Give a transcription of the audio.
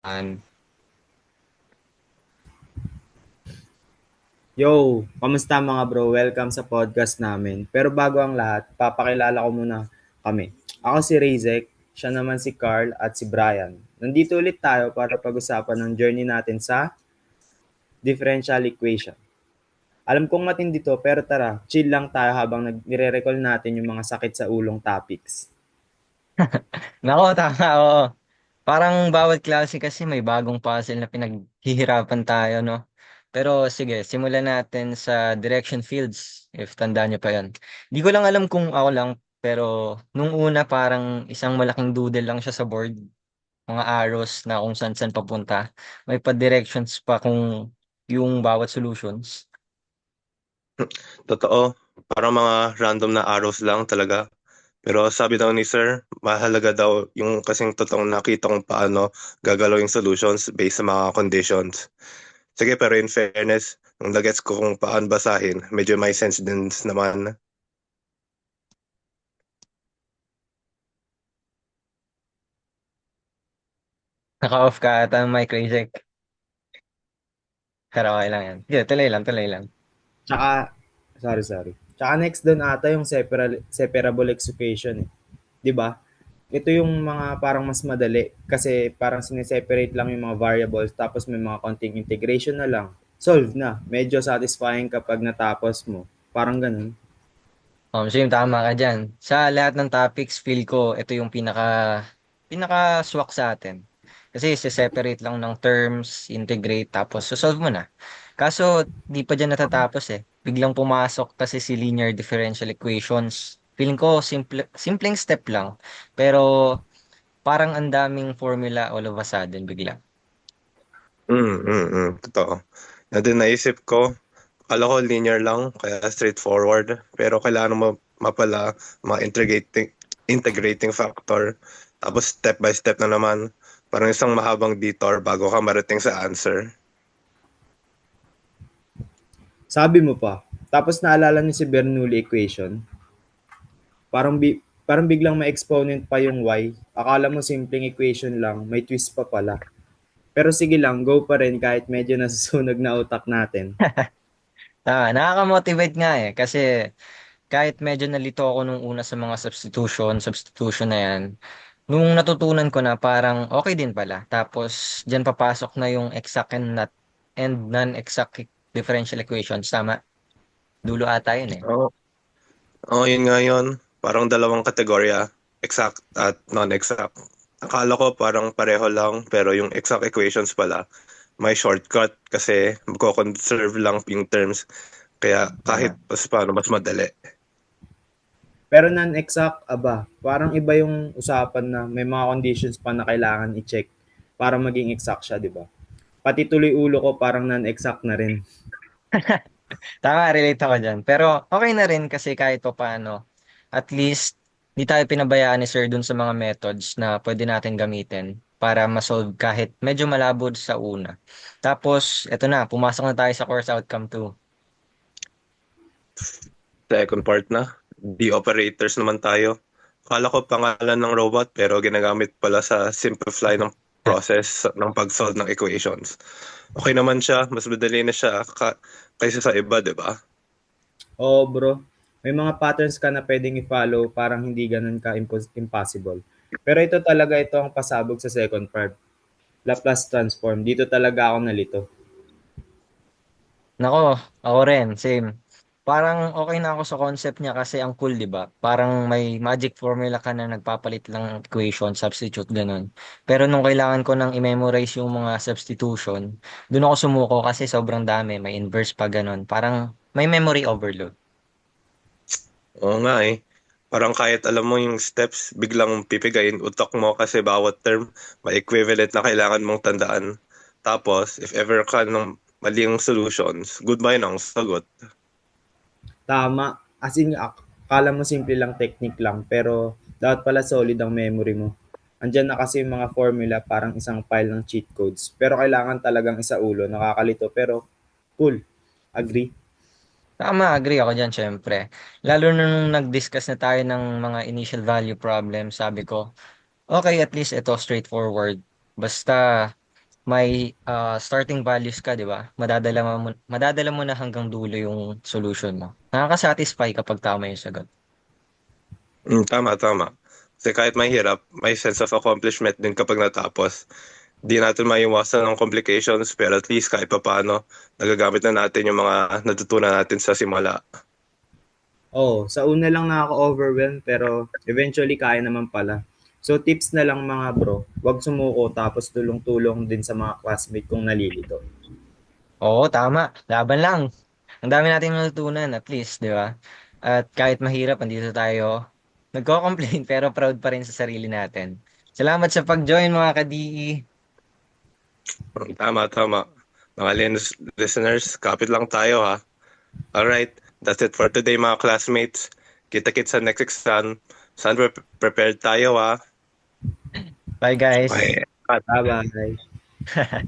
An. Yo, kamusta mga bro? Welcome sa podcast namin. Pero bago ang lahat, papakilala ko muna kami. Ako si Rizek, siya naman si Carl at si Brian. Nandito ulit tayo para pag-usapan ng journey natin sa differential equation. Alam kong matindi to, pero tara, chill lang tayo habang nire-recall natin yung mga sakit sa ulong topics. Nako, tama, oo. Parang bawat klase kasi may bagong puzzle na pinaghihirapan tayo, no? Pero sige, simulan natin sa direction fields, if tandaan nyo pa yan. Di ko lang alam kung ako lang, pero nung una parang isang malaking doodle lang siya sa board, mga arrows na kung saan-saan papunta. May pa-directions pa kung yung bawat solutions. Totoo, parang mga random na arrows lang talaga. Pero sabi daw ni Sir, mahalaga daw yung kasing totoong nakita kung paano gagalaw yung solutions based sa mga conditions. Sige, pero in fairness, nung nagets ko kung paano basahin, medyo may sense din naman. Naka-off ka ata ang mic, Razek. Pero okay lang yan. Yeah, tuloy lang, tuloy lang. Tsaka, sorry. Tsaka next doon ata yung separable execution eh. 'Di ba? Ito yung mga parang mas madali kasi parang sineseparate lang yung mga variables tapos may mga konting integration na lang. Solve na. Medyo satisfying kapag natapos mo. Parang ganun. Same, tama ka dyan. Sa lahat ng topics, feel ko ito yung pinaka-swak sa atin. Kasi separate lang ng terms, integrate, tapos solve mo na. Kaso, di pa dyan natatapos eh. Biglang pumasok kasi si linear differential equations. Feeling ko, simpleng step lang. Pero, parang ang daming formula all of a sudden bigla. Totoo. Na din naisip ko, akala ko linear lang, kaya straightforward. Pero kailangan mo mapala mga integrating factor. Tapos step by step na naman. Parang isang mahabang detour bago ka marating sa answer. Sabi mo pa. Tapos naalala niyo si Bernoulli equation. Parang biglang may exponent pa yung y. Akala mo simpleng equation lang, may twist pa pala. Pero sige lang, go pa rin kahit medyo nasusunog na utak natin. Nakaka-motivate nga eh. Kasi, kahit medyo nalito ako nung una sa mga substitution na yan, nung natutunan ko na parang okay din pala. Tapos, dyan papasok na yung exact and non-exact differential equations. Tama? Dulo ata yun eh. Oo, yun nga yun. Parang dalawang kategorya, exact at non-exact. Akala ko parang pareho lang, pero yung exact equations pala, may shortcut kasi magko-conserve lang yung terms. Kaya kahit Tama. mas paano, mas madali. Pero non-exact, aba, parang iba yung usapan na may mga conditions pa na kailangan i-check para maging exact siya, di ba? Pati tuloy ulo ko parang non-exact na rin. Tama, relate ako dyan. Pero okay na rin kasi kahit pa paano, at least, di tayo pinabayaan ni Sir dun sa mga methods na pwede natin gamitin para ma-solve kahit medyo malabo sa una. Tapos, eto na, pumasok na tayo sa course outcome 2. Second part na, the operators naman tayo. Akala ko pangalan ng robot pero ginagamit pala sa simplify ng process ng pag-solve ng equations. Okay naman siya, mas madali na siya kaysa sa iba, di ba? Oo bro, may mga patterns ka na pwedeng i-follow parang hindi ganun ka impossible. Pero ito ang pasabog sa second part. Laplace transform. Dito talaga ako nalito. Nako, ako rin, same. Parang okay na ako sa concept niya kasi ang cool, di ba? Parang may magic formula ka na nagpapalit lang ng equation, substitute, ganun. Pero nung kailangan ko nang i-memorize yung mga substitution, doon ako sumuko kasi sobrang dami, may inverse pa ganun. Parang may memory overload. Oo nga eh. Parang kahit alam mo yung steps, biglang pipigayin utak mo kasi bawat term may equivalent na kailangan mong tandaan. Tapos, if ever ka ng maling solutions, goodbye na ang sagot. Tama. As in, akala mo simple lang technique lang, pero dapat pala solid ang memory mo. Andiyan na kasi yung mga formula parang isang file ng cheat codes. Pero kailangan talagang isa ulo. Nakakalito, pero cool. Agree? Tama, agree ako dyan, syempre. Lalo na nung nag-discuss na tayo ng mga initial value problem, sabi ko, okay, at least ito straightforward. Basta may starting values ka, di ba? Madadala mo na hanggang dulo yung solution mo. Nakaka-satisfy kapag tama yung sagot. Tama, tama. Kasi kahit mahirap, may sense of accomplishment din kapag natapos. Di natin maiwasan ng complications, pero at least kahit papaano, nagagamit na natin yung mga natutunan natin sa simula. Oh, sa una lang nakaka-overwhelm pero eventually kaya naman pala. So tips na lang mga bro, wag sumuko tapos tulong-tulong din sa mga classmate kung nalilito. Oo, tama. Laban lang. Ang dami nating natutunan, at least, di ba? At kahit mahirap, andito tayo. Nagko-complain, pero proud pa rin sa sarili natin. Salamat sa pag-join, mga ka-DE. Tama, tama. Mga listeners, kapit lang tayo ha. Alright, that's it for today mga classmates. Kita-kits sa next exam. Saan prepared tayo ha? Bye, guys. Okay. Bye-bye.